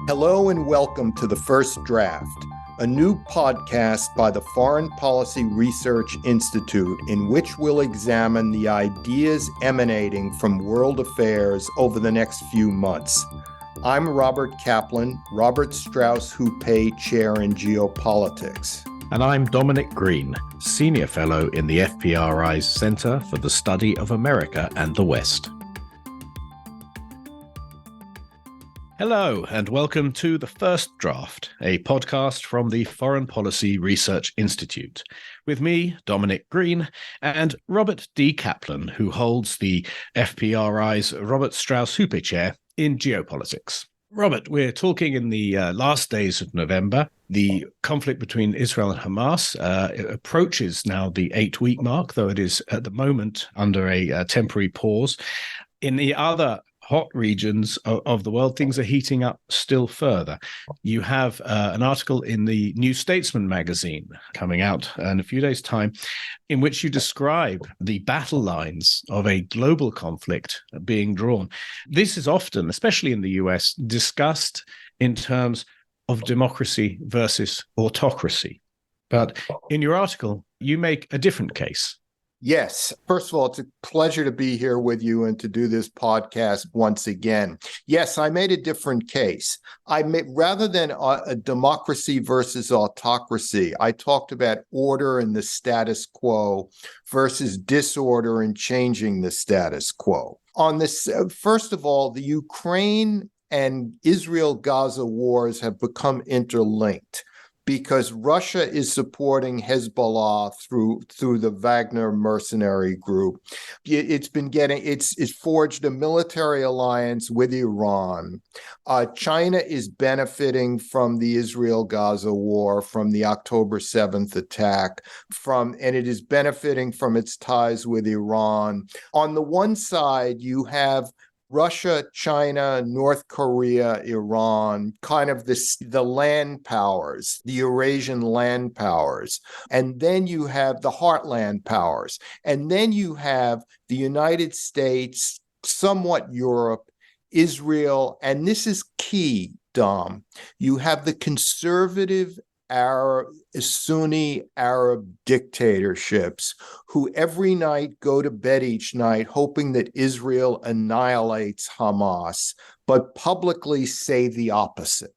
Hello and welcome to The First Draft, a new podcast by the Foreign Policy Research Institute in which we'll examine the ideas emanating from world affairs over the next few months. I'm Robert Kaplan, Robert Strauss Houppé Chair in Geopolitics. And I'm Dominic Green, Senior Fellow in the FPRI's Center for the Study of America and the West. Hello, and welcome to The First Draft, a podcast from the Foreign Policy Research Institute, with me, Dominic Green, and Robert D. Kaplan, who holds the FPRI's Robert Strauss Houppé Chair in Geopolitics. Robert, we're talking in the last days of November. The conflict between Israel and Hamas approaches now the 8-week mark, though it is at the moment under a temporary pause. In the other hot regions of the world, things are heating up still further. You have an article in the New Statesman magazine coming out in a few days' time in which you describe the battle lines of a global conflict being drawn. This is often, especially in the US, discussed in terms of democracy versus autocracy. But in your article, you make a different case. Yes. First of all, it's a pleasure to be here with you and to do this podcast once again. Yes, I made a different case. Rather than a democracy versus autocracy, I talked about order and the status quo versus disorder and changing the status quo. On this, first of all, the Ukraine and Israel-Gaza wars have become interlinked, because Russia is supporting Hezbollah through the Wagner mercenary group. It's forged a military alliance with Iran. China is benefiting from the Israel-Gaza war, from the October 7th attack, and it is benefiting from its ties with Iran. On the one side, you have Russia, China, North Korea, Iran, kind of the land powers, the Eurasian land powers. And then you have the heartland powers. And then you have the United States, somewhat Europe, Israel, and this is key, Dom. You have the conservative Sunni Arab dictatorships who every night go to bed each night hoping that Israel annihilates Hamas, but publicly say the opposite,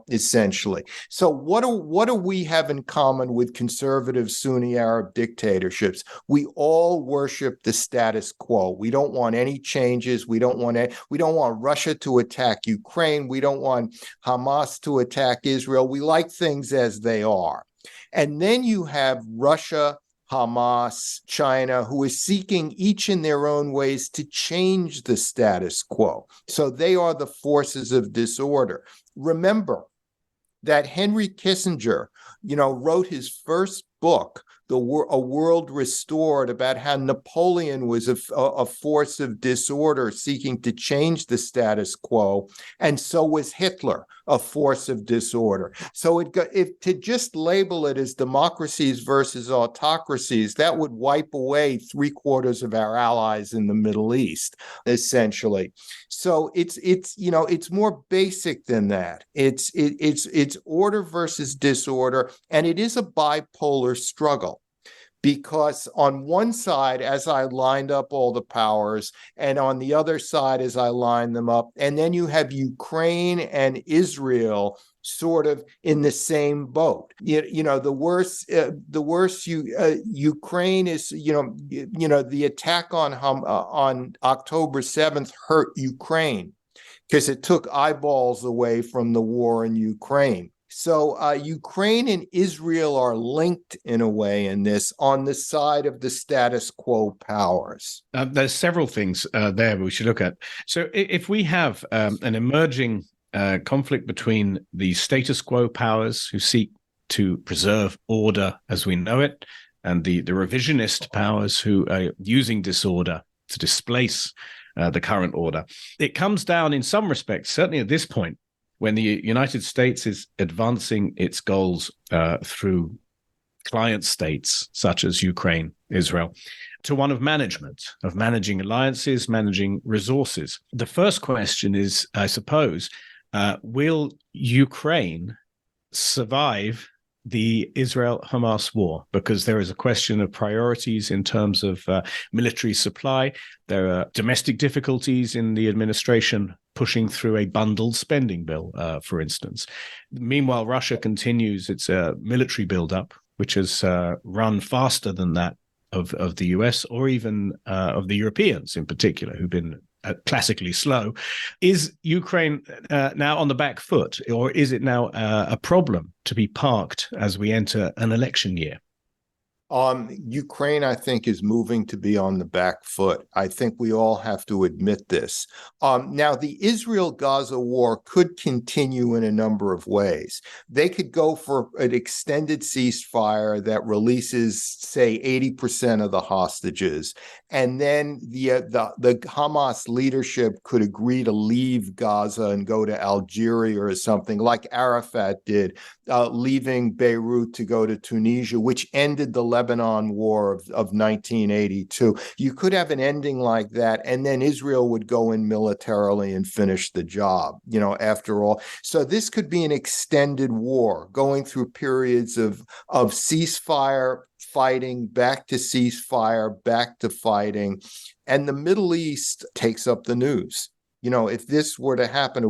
essentially. So what do we have in common with conservative Sunni Arab dictatorships? We all worship the status quo. We don't want any changes. We don't want Russia to attack Ukraine. We don't want Hamas to attack Israel. We like things as they are. And then you have Russia, Hamas, China, who is seeking each in their own ways to change the status quo. So they are the forces of disorder. Remember that Henry Kissinger, wrote his first book, A World Restored, about how Napoleon was a force of disorder seeking to change the status quo, and so was Hitler, a force of disorder. So to just label it as democracies versus autocracies, that would wipe away 3/4 of our allies in the Middle East, essentially. So it's more basic than that. It's order versus disorder, and it is a bipolar struggle. Because on one side, as I lined up all the powers, and on the other side, as I lined them up, and then you have Ukraine and Israel sort of in the same boat. The worse Ukraine is, the attack on October 7th hurt Ukraine because it took eyeballs away from the war in Ukraine. So Ukraine and Israel are linked in a way in this on the side of the status quo powers. There's several things there we should look at. So if we have an emerging conflict between the status quo powers who seek to preserve order as we know it, and the revisionist powers who are using disorder to displace the current order, it comes down in some respects, certainly at this point, when the United States is advancing its goals through client states such as Ukraine, Israel, to one of management, of managing alliances, managing resources. The first question is, I suppose, will Ukraine survive the Israel-Hamas war? Because there is a question of priorities in terms of military supply. There are domestic difficulties in the administration pushing through a bundled spending bill, for instance. Meanwhile, Russia continues its military buildup, which has run faster than that of the US or even of the Europeans in particular, who've been classically slow. Is Ukraine now on the back foot, or is it now a problem to be parked as we enter an election year? Ukraine, I think, is moving to be on the back foot. I think we all have to admit this. Now, the Israel-Gaza war could continue in a number of ways. They could go for an extended ceasefire that releases, say, 80% of the hostages, and then the Hamas leadership could agree to leave Gaza and go to Algeria or something, like Arafat did, leaving Beirut to go to Tunisia, which ended the Lebanon War of 1982. You could have an ending like that, and then Israel would go in militarily and finish the job, after all. So this could be an extended war, going through periods of ceasefire, fighting, back to ceasefire, back to fighting, and the Middle East takes up the news. If this were to happen, it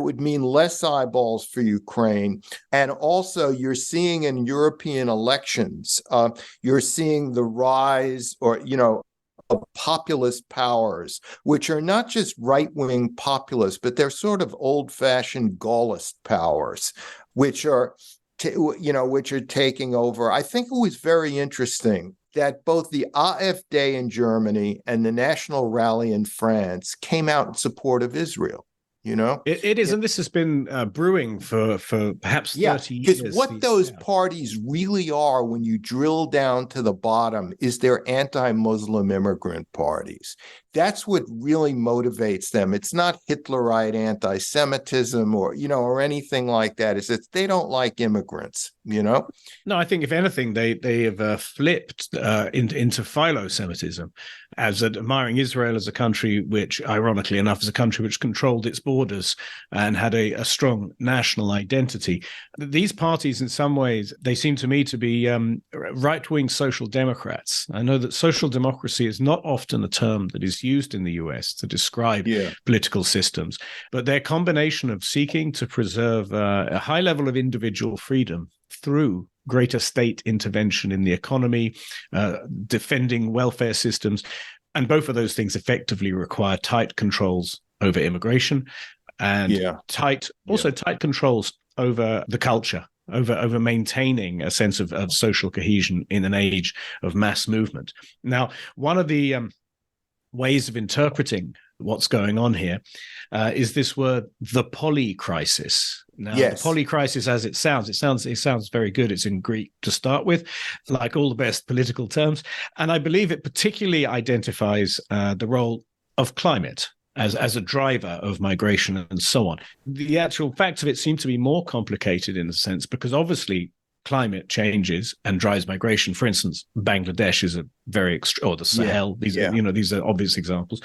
would mean less eyeballs for Ukraine. And also, you're seeing in European elections, you're seeing the rise of populist powers, which are not just right-wing populists, but they're sort of old-fashioned Gaullist powers, which are taking over. I think it was very interesting that both the AfD in Germany and the National Rally in France came out in support of Israel. It is, and this has been brewing for perhaps 30 years. Because what those parties really are, when you drill down to the bottom, is they're anti-Muslim immigrant parties. That's what really motivates them. It's not Hitlerite anti-Semitism or anything like that. It's that they don't like immigrants. No, I think if anything, they have flipped into philo-Semitism, as admiring Israel as a country which, ironically enough, is a country which controlled its borders and had a strong national identity. These parties, in some ways, they seem to me to be right-wing social democrats. I know that social democracy is not often a term that is used in the US to describe political systems, but their combination of seeking to preserve a high level of individual freedom through greater state intervention in the economy, defending welfare systems, and both of those things effectively require tight controls over immigration and tight controls over the culture, over maintaining a sense of social cohesion in an age of mass movement. Now, one of the ways of interpreting what's going on here is this word, the polycrisis. Now, the polycrisis, as it sounds very good. It's in Greek to start with, like all the best political terms. And I believe it particularly identifies the role of climate as a driver of migration and so on. The actual facts of it seem to be more complicated in a sense, because obviously climate changes and drives migration. For instance, Bangladesh is a very or the Sahel. These are obvious examples.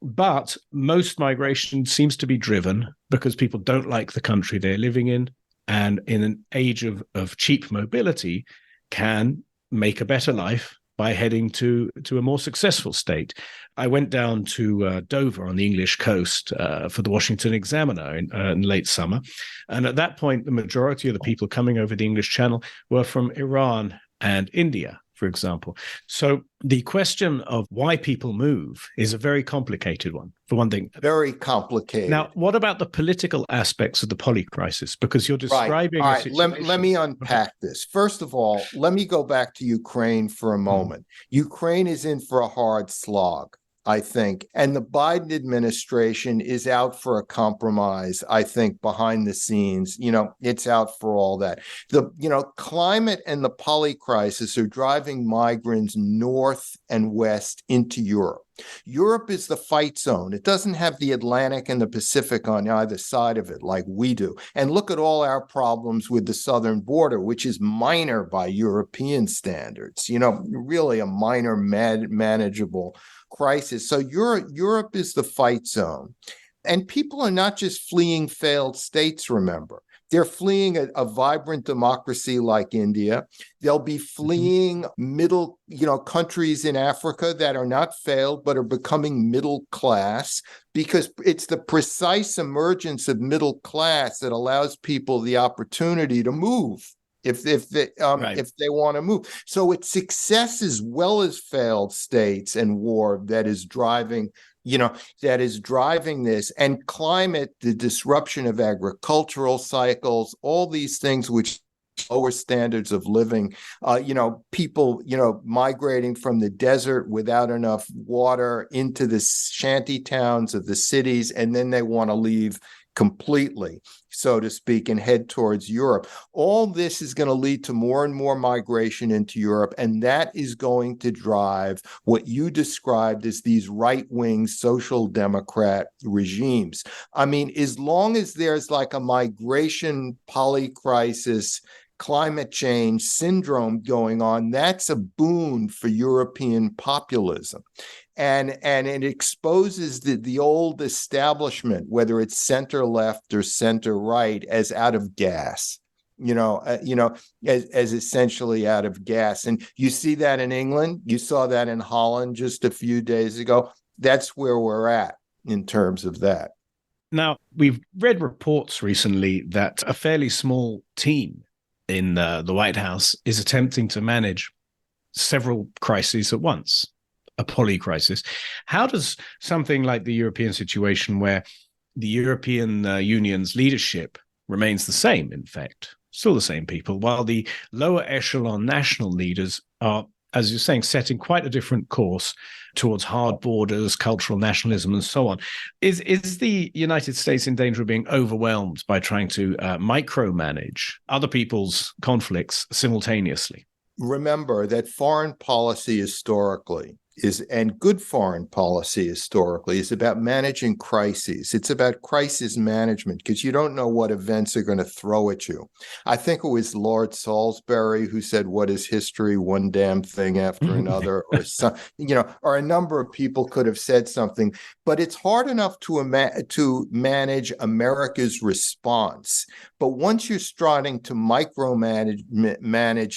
But most migration seems to be driven because people don't like the country they're living in, and in an age of cheap mobility, can make a better life by heading to a more successful state. I went down to Dover on the English coast for the Washington Examiner in late summer. And at that point, the majority of the people coming over the English Channel were from Iran and India, for example. So the question of why people move is a very complicated one, for one thing. Very complicated. Now, what about the political aspects of the polycrisis? Because you're describing a situation. Let me unpack this. First of all, let me go back to Ukraine for a moment. Ukraine is in for a hard slog, I think. And the Biden administration is out for a compromise, I think, behind the scenes. It's out for all that. The climate and the polycrisis are driving migrants north and west into Europe. Europe is the fight zone. It doesn't have the Atlantic and the Pacific on either side of it like we do. And look at all our problems with the southern border, which is minor by European standards, really a minor, manageable crisis. So Europe is the fight zone. And people are not just fleeing failed states, remember. They're fleeing a vibrant democracy like India. They'll be fleeing middle, countries in Africa that are not failed, but are becoming middle class, because it's the precise emergence of middle class that allows people the opportunity to move if they want to move. So it's success as well as failed states and war that is driving this, and climate, the disruption of agricultural cycles, all these things which lower standards of living, people, migrating from the desert without enough water into the shanty towns of the cities, and then they want to leave completely, so to speak, and head towards Europe. All this is going to lead to more and more migration into Europe, and that is going to drive what you described as these right-wing social democrat regimes. I mean, as long as there's like a migration polycrisis, climate change syndrome going on, that's a boon for European populism. And it exposes the old establishment, whether it's center left or center right, as out of gas, as essentially out of gas. And you see that in England. You saw that in Holland just a few days ago. That's where we're at in terms of that. Now, we've read reports recently that a fairly small team in the White House is attempting to manage several crises at once, a polycrisis. How does something like the European situation, where the European Union's leadership remains the same, in fact, still the same people, while the lower echelon national leaders are, as you're saying, setting quite a different course towards hard borders, cultural nationalism, and so on. Is the United States in danger of being overwhelmed by trying to micromanage other people's conflicts simultaneously? Remember that foreign policy historically and good foreign policy historically is about managing crises. It's about crisis management, because you don't know what events are going to throw at you. I think it was Lord Salisbury who said, "What is history? One damn thing after another," or some, or a number of people could have said something. But it's hard enough to manage America's response. But once you're starting to manage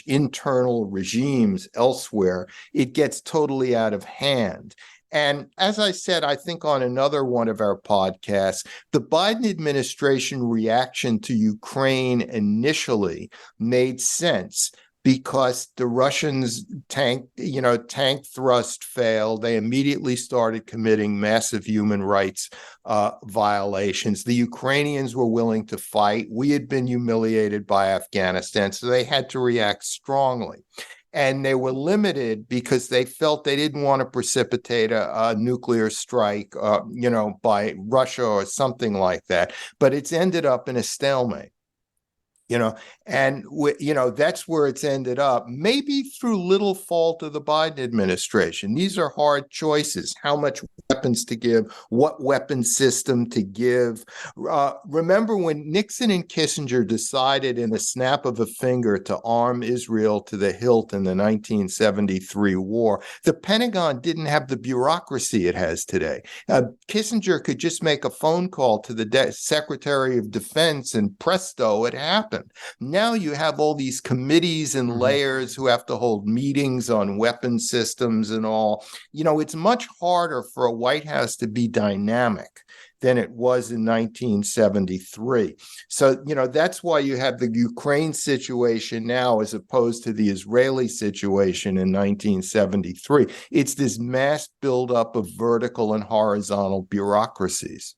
internal regimes elsewhere, it gets totally out of hand. And as I said, I think on another one of our podcasts, the Biden administration reaction to Ukraine initially made sense, because the Russians tank thrust failed. They immediately started committing massive human rights violations. The Ukrainians were willing to fight. We had been humiliated by Afghanistan, so they had to react strongly. And they were limited because they felt they didn't want to precipitate a nuclear strike, by Russia or something like that. But it's ended up in a stalemate. That's where it's ended up, maybe through little fault of the Biden administration. These are hard choices: how much weapons to give, what weapon system to give. Remember when Nixon and Kissinger decided in a snap of a finger to arm Israel to the hilt in the 1973 war, the Pentagon didn't have the bureaucracy it has today. Kissinger could just make a phone call to the Secretary of Defense, and presto, it happened. Now you have all these committees and layers who have to hold meetings on weapon systems and all. It's much harder for a White House to be dynamic than it was in 1973. So, that's why you have the Ukraine situation now as opposed to the Israeli situation in 1973. It's this mass buildup of vertical and horizontal bureaucracies.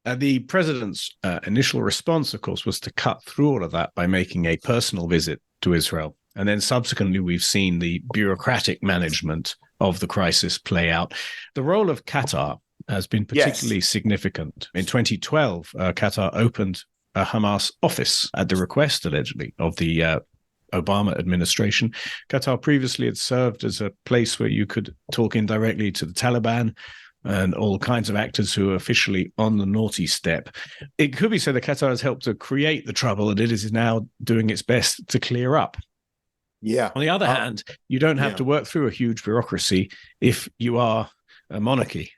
The president's initial response, of course, was to cut through all of that by making a personal visit to Israel. And then subsequently, we've seen the bureaucratic management of the crisis play out. The role of Qatar has been particularly significant. In 2012, Qatar opened a Hamas office at the request, allegedly, of the Obama administration. Qatar previously had served as a place where you could talk indirectly to the Taliban and all kinds of actors who are officially on the naughty step. It could be said that Qatar has helped to create the trouble that it is now doing its best to clear up. Yeah. On the other hand, you don't have to work through a huge bureaucracy if you are a monarchy.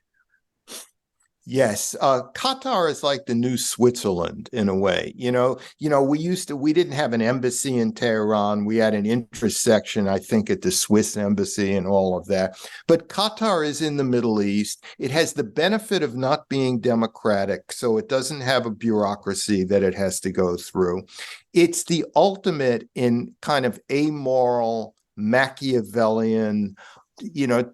Yes, Qatar is like the new Switzerland in a way. We didn't have an embassy in Tehran. We had an intersection, I think, at the Swiss embassy and all of that. But Qatar is in the Middle East. It has the benefit of not being democratic, so it doesn't have a bureaucracy that it has to go through. It's the ultimate in kind of amoral, Machiavellian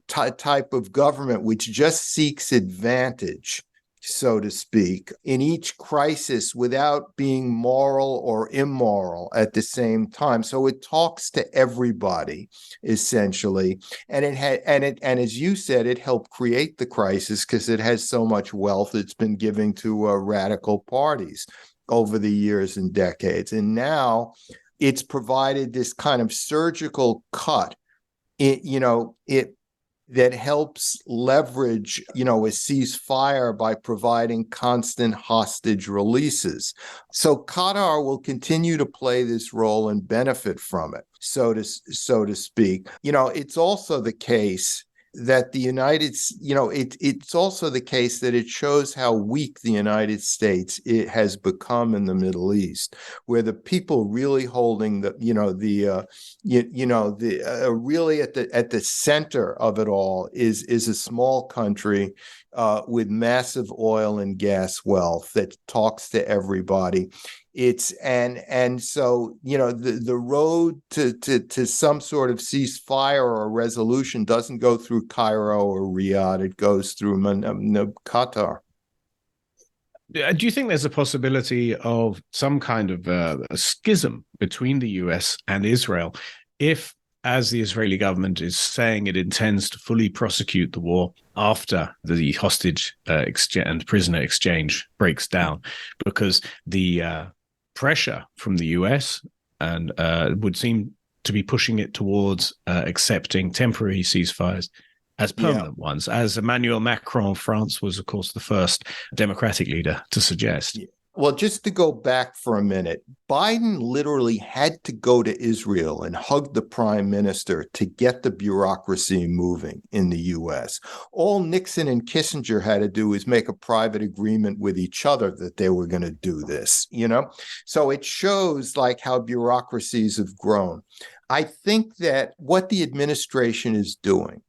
type of government which just seeks advantage, so to speak, in each crisis without being moral or immoral at the same time. So it talks to everybody essentially, and and as you said, it helped create the crisis because it has so much wealth it's been giving to radical parties over the years and decades, and now it's provided this kind of surgical cut it that helps leverage, a ceasefire by providing constant hostage releases. So Qatar will continue to play this role and benefit from it, so to speak. It's also the case that it's also the case that it shows how weak the United States it has become in the Middle East, where the people really holding really at the center of it all is a small country with massive oil and gas wealth that talks to everybody. So the road to some sort of ceasefire or resolution doesn't go through Cairo or Riyadh. It goes through Qatar. Do you think there's a possibility of some kind of a schism between the US and Israel if, as the Israeli government is saying, it intends to fully prosecute the war after the hostage and prisoner exchange breaks down? Because the pressure from the US and would seem to be pushing it towards accepting temporary ceasefires as permanent ones, as Emmanuel Macron of France was, of course, the first democratic leader to suggest. Well, just to go back for a minute, Biden literally had to go to Israel and hug the prime minister to get the bureaucracy moving in the U.S. All Nixon and Kissinger had to do was make a private agreement with each other that they were going to do this, So it shows like how bureaucracies have grown. I think that what the administration is doing,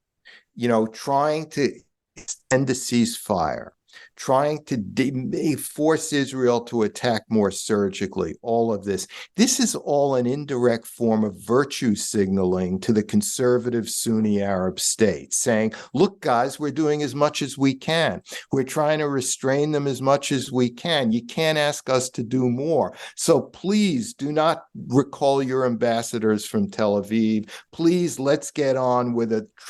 trying to extend the ceasefire, trying to force Israel to attack more surgically, all of this is all an indirect form of virtue signaling to the conservative Sunni Arab states, saying, look, guys, we're doing as much as we can. We're trying to restrain them as much as we can. You can't ask us to do more. So please do not recall your ambassadors from Tel Aviv. Please, let's get on with an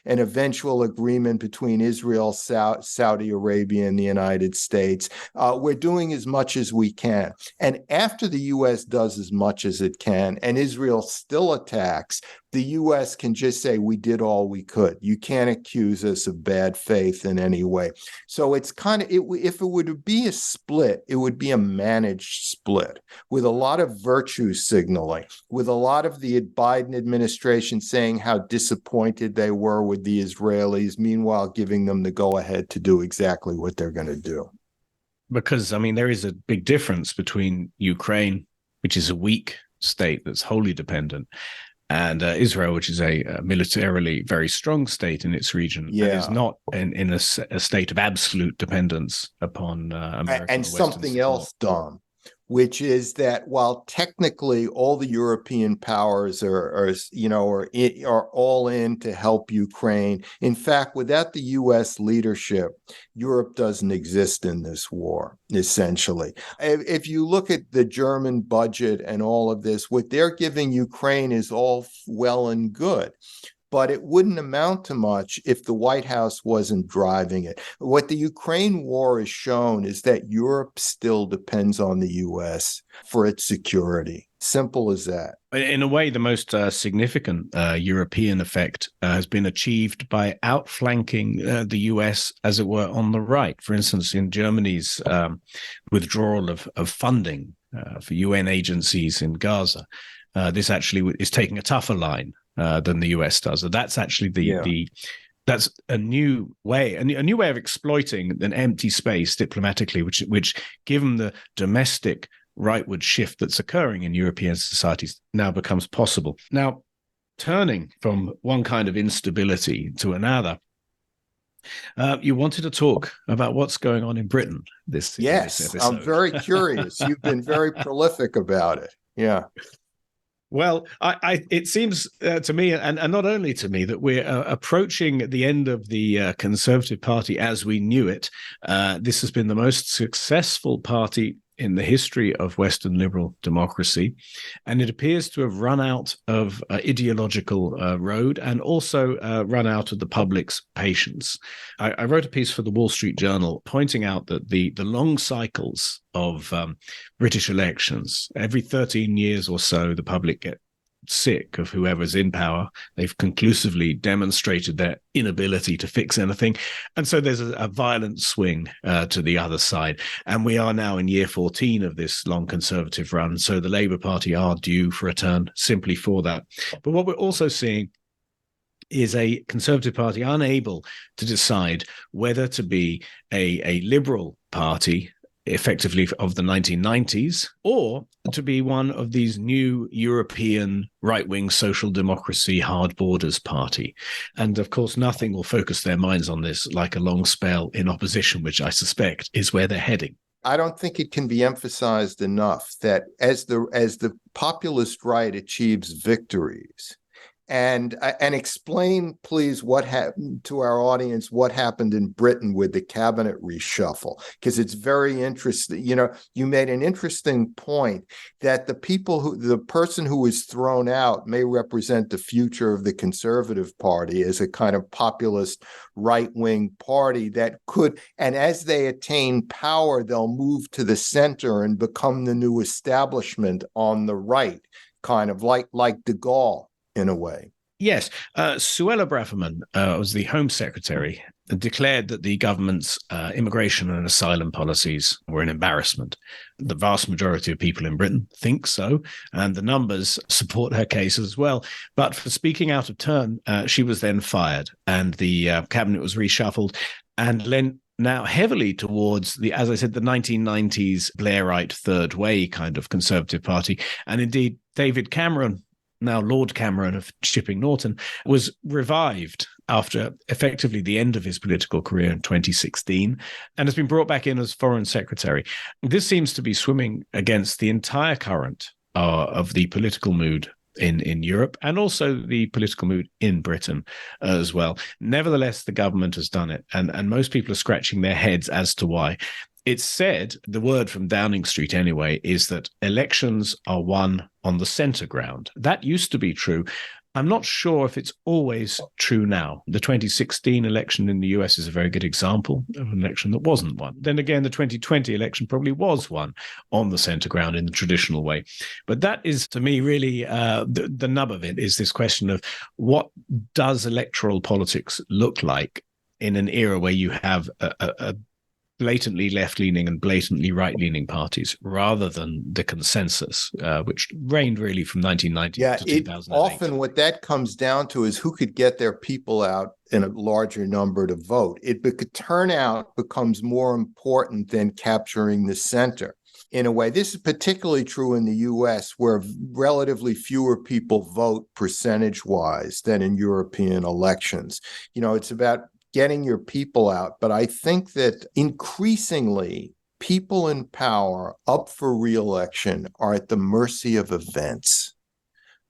eventual agreement between Israel, Saudi Arabia, and the United States. We're doing as much as we can. And after the U.S. does as much as it can and Israel still attacks, the U.S. can just say, we did all we could. You can't accuse us of bad faith in any way. So it's kind of, if it were to be a split, it would be a managed split with a lot of virtue signaling, with a lot of the Biden administration saying how disappointed they were with the Israelis, meanwhile giving them the go-ahead to do exactly what they're going to do. Because, there is a big difference between Ukraine, which is a weak state that's wholly dependent, and Israel, which is a militarily very strong state in its region, and is not in a state of absolute dependence upon America. And something else, Dom, which is that while technically all the European powers are all in to help Ukraine, in fact, without the U.S. leadership, Europe doesn't exist in this war, essentially. If you look at the German budget and all of this, what they're giving Ukraine is all well and good, but it wouldn't amount to much if the White House wasn't driving it. What the Ukraine war has shown is that Europe still depends on the U.S. for its security. Simple as that. In a way, the most significant European effect has been achieved by outflanking the U.S., as it were, on the right. For instance, in Germany's withdrawal of funding for UN agencies in Gaza, this actually is taking a tougher line than the US does. So that's actually the That's a new way, a new way of exploiting an empty space diplomatically, which given the domestic rightward shift that's occurring in European societies, now becomes possible. Now, turning from one kind of instability to another, you wanted to talk about what's going on in Britain in this episode. I'm very curious. You've been very prolific about it. Yeah. Well, it seems to me, and not only to me, that we're approaching the end of the Conservative Party as we knew it. This has been the most successful party in the history of Western liberal democracy, and it appears to have run out of ideological road and also run out of the public's patience. I wrote a piece for the Wall Street Journal pointing out that the long cycles of British elections, every 13 years or so, the public get sick of whoever's in power. They've conclusively demonstrated their inability to fix anything. And so there's a violent swing to the other side. And we are now in year 14 of this long Conservative run. So the Labour Party are due for a turn simply for that. But what we're also seeing is a Conservative Party unable to decide whether to be a liberal party effectively of the 1990s, or to be one of these new European right-wing social democracy hard borders party. And of course, nothing will focus their minds on this like a long spell in opposition, which I suspect is where they're heading. I don't think it can be emphasized enough that as the populist right achieves victories, and explain, please, what happened to our audience, what happened in Britain with the cabinet reshuffle, because it's very interesting. You made an interesting point that the person who was thrown out may represent the future of the Conservative Party as a kind of populist right-wing party that could, and as they attain power, they'll move to the center and become the new establishment on the right, kind of like de Gaulle. In a way. Yes. Suella Braverman was the Home Secretary, declared that the government's immigration and asylum policies were an embarrassment. The vast majority of people in Britain think so, and the numbers support her case as well. But for speaking out of turn, she was then fired, and the cabinet was reshuffled and lent now heavily towards as I said, the 1990s Blairite third way kind of Conservative Party. And indeed, David Cameron, now Lord Cameron of Chipping Norton, was revived after effectively the end of his political career in 2016 and has been brought back in as Foreign Secretary. This seems to be swimming against the entire current of the political mood in Europe and also the political mood in Britain as well. Nevertheless, the government has done it, and most people are scratching their heads as to why. It's said, the word from Downing Street anyway, is that elections are won on the centre ground. That used to be true. I'm not sure if it's always true now. The 2016 election in the US is a very good example of an election that wasn't won. Then again, the 2020 election probably was won on the centre ground in the traditional way. But that is, to me, really the nub of it, is this question of what does electoral politics look like in an era where you have a blatantly left-leaning and blatantly right-leaning parties, rather than the consensus, which reigned really from 1990 to 2008. Often what that comes down to is who could get their people out in a larger number to vote. Turnout becomes more important than capturing the center. In a way, this is particularly true in the U.S., where relatively fewer people vote percentage-wise than in European elections. It's about getting your people out. But I think that increasingly people in power up for re-election are at the mercy of events.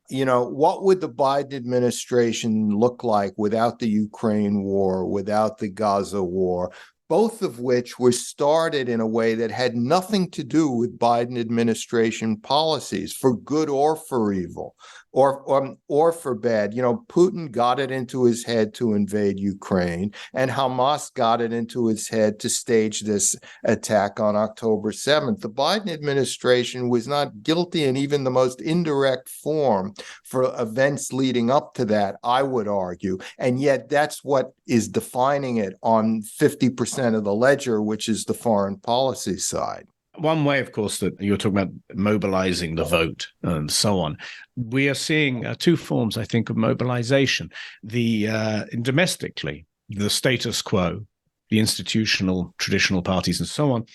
What would the Biden administration look like without the Ukraine war, without the Gaza war, both of which were started in a way that had nothing to do with Biden administration policies, for good or for evil, or for bad. Putin got it into his head to invade Ukraine, and Hamas got it into his head to stage this attack on October 7th. The Biden administration was not guilty in even the most indirect form for events leading up to that, I would argue. And yet that's what is defining it on 50% of the ledger, which is the foreign policy side. One way, of course, that you're talking about mobilizing the vote and so on. We are seeing two forms, I think, of mobilization. Domestically, the status quo, the institutional, traditional parties and so on,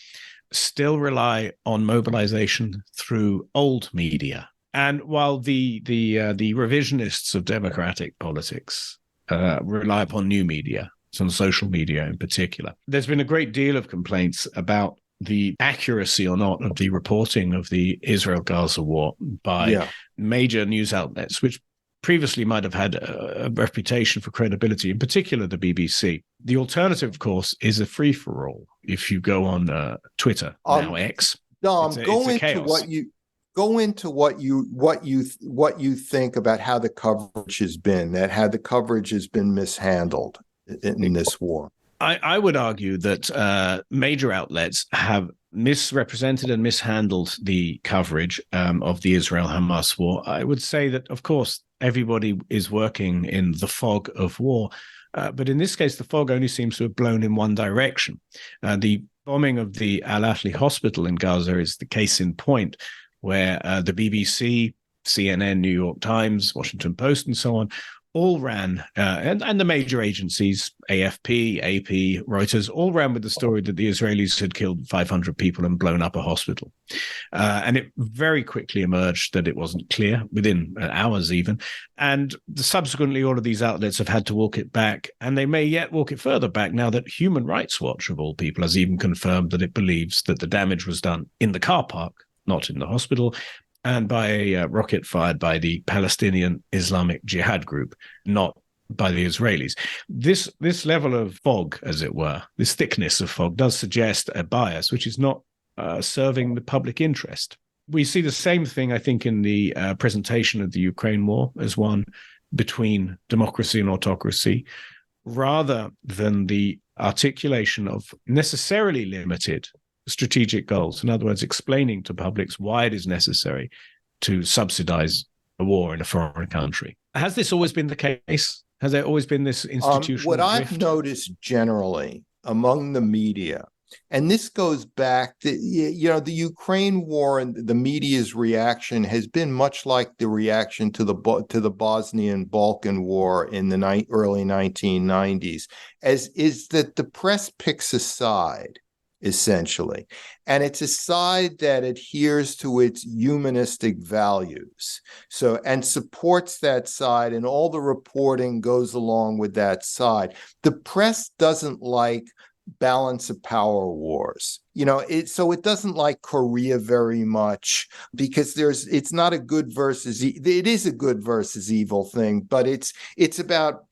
still rely on mobilization through old media. And while the revisionists of democratic politics rely upon new media, on social media in particular, there's been a great deal of complaints about the accuracy or not of the reporting of the Israel-Gaza war by major news outlets, which previously might have had a reputation for credibility, in particular the BBC. The alternative, of course, is a free-for-all. If you go on Twitter, now X, go into what you think about how the coverage has been, how the coverage has been mishandled in this war. I would argue that major outlets have misrepresented and mishandled the coverage of the Israel-Hamas war. I would say that, of course, everybody is working in the fog of war. But in this case, the fog only seems to have blown in one direction. The bombing of the Al-Ahli hospital in Gaza is the case in point, where the BBC, CNN, New York Times, Washington Post, and so on all ran, and the major agencies, AFP, AP, Reuters, all ran with the story that the Israelis had killed 500 people and blown up a hospital. And it very quickly emerged that it wasn't clear, within hours even. And subsequently, all of these outlets have had to walk it back, and they may yet walk it further back now that Human Rights Watch, of all people, has even confirmed that it believes that the damage was done in the car park, not in the hospital, and by a rocket fired by the Palestinian Islamic Jihad group, not by the Israelis. This level of fog, as it were, this thickness of fog does suggest a bias which is not serving the public interest. We see the same thing, I think, in the presentation of the Ukraine war as one between democracy and autocracy, rather than the articulation of necessarily limited strategic goals. In other words, explaining to publics why it is necessary to subsidize a war in a foreign country. Has this always been the case? Has there always been this institutional what drift? I've noticed generally among the media, and this goes back to, the Ukraine war, and the media's reaction has been much like the reaction to the Bosnian Balkan War in the early 1990s, is that the press picks a side, essentially. And it's a side that adheres to its humanistic values. And supports that side, and all the reporting goes along with that side. The press doesn't like balance of power wars. So it doesn't like Korea very much, because it's not a good versus it is a good versus evil thing, but it's about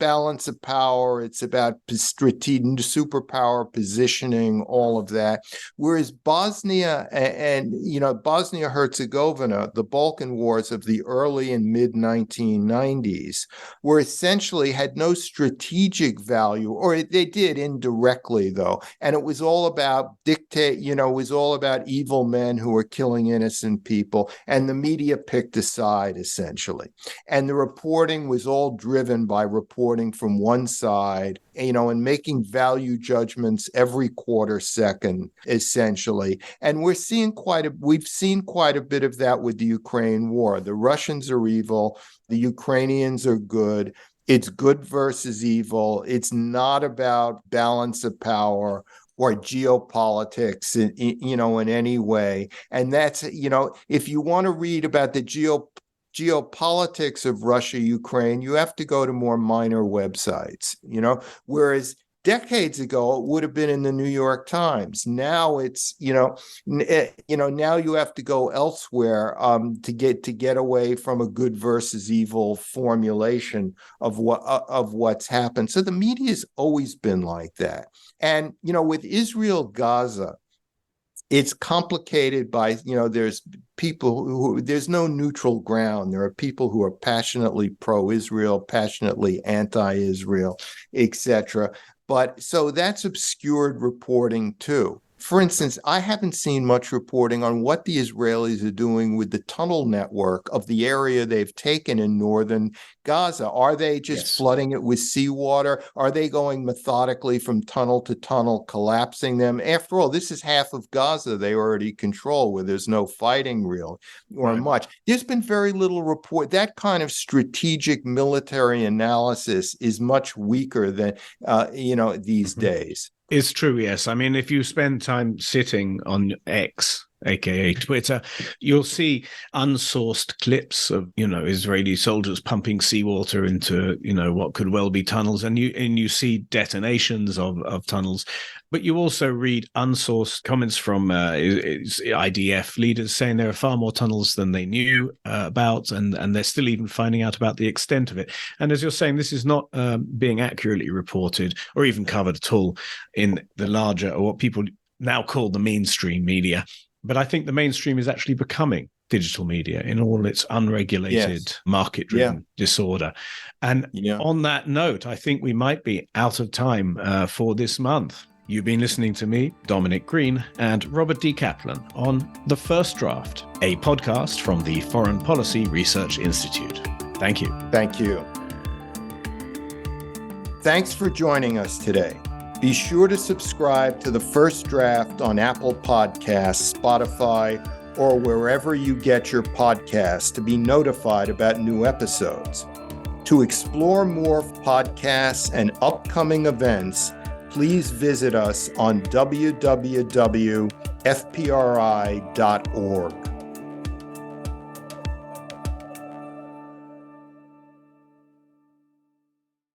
balance of power. It's about strategic superpower positioning, all of that. Whereas Bosnia and Bosnia-Herzegovina, the Balkan wars of the early and mid 1990s, were essentially had no strategic value, or they did indirectly though, and it was all about it was all about evil men who were killing innocent people, and the media picked a side essentially, and the reporting was all driven by reporting from one side, and making value judgments every quarter second, essentially. And we've seen quite a bit of that with the Ukraine war. The Russians are evil, the Ukrainians are good. It's good versus evil. It's not about balance of power or geopolitics in any way. And that's, if you want to read about the geopolitics of Russia, Ukraine, you have to go to more minor websites, whereas decades ago it would have been in the New York Times. Now it's, now you have to go elsewhere to get away from a good versus evil formulation of what's happened. So the media's always been like that. And, with Israel-Gaza, it's complicated by, there's people who, there's no neutral ground. There are people who are passionately pro-Israel, passionately anti-Israel, etc. But so that's obscured reporting too. for instance, I haven't seen much reporting on what the Israelis are doing with the tunnel network of the area they've taken in northern Gaza. Are they just flooding it with seawater? Are they going methodically from tunnel to tunnel, collapsing them? After all, this is half of Gaza they already control, where there's no fighting real or much. There's been very little report. That kind of strategic military analysis is much weaker than these days. It's true, yes. I mean, if you spend time sitting on X, aka Twitter, you'll see unsourced clips of, Israeli soldiers pumping seawater into, what could well be tunnels, and you see detonations of tunnels. But you also read unsourced comments from IDF leaders saying there are far more tunnels than they knew about, and they're still even finding out about the extent of it. And as you're saying, this is not being accurately reported or even covered at all in the larger, or what people now call the mainstream media. But I think the mainstream is actually becoming digital media in all its unregulated, market-driven disorder. And on that note, I think we might be out of time for this month. You've been listening to me, Dominic Green, and Robert D. Kaplan on The First Draft, a podcast from the Foreign Policy Research Institute. Thank you. Thank you. Thanks for joining us today. Be sure to subscribe to The First Draft on Apple Podcasts, Spotify, or wherever you get your podcasts to be notified about new episodes. To explore more podcasts and upcoming events, please visit us on www.fpri.org.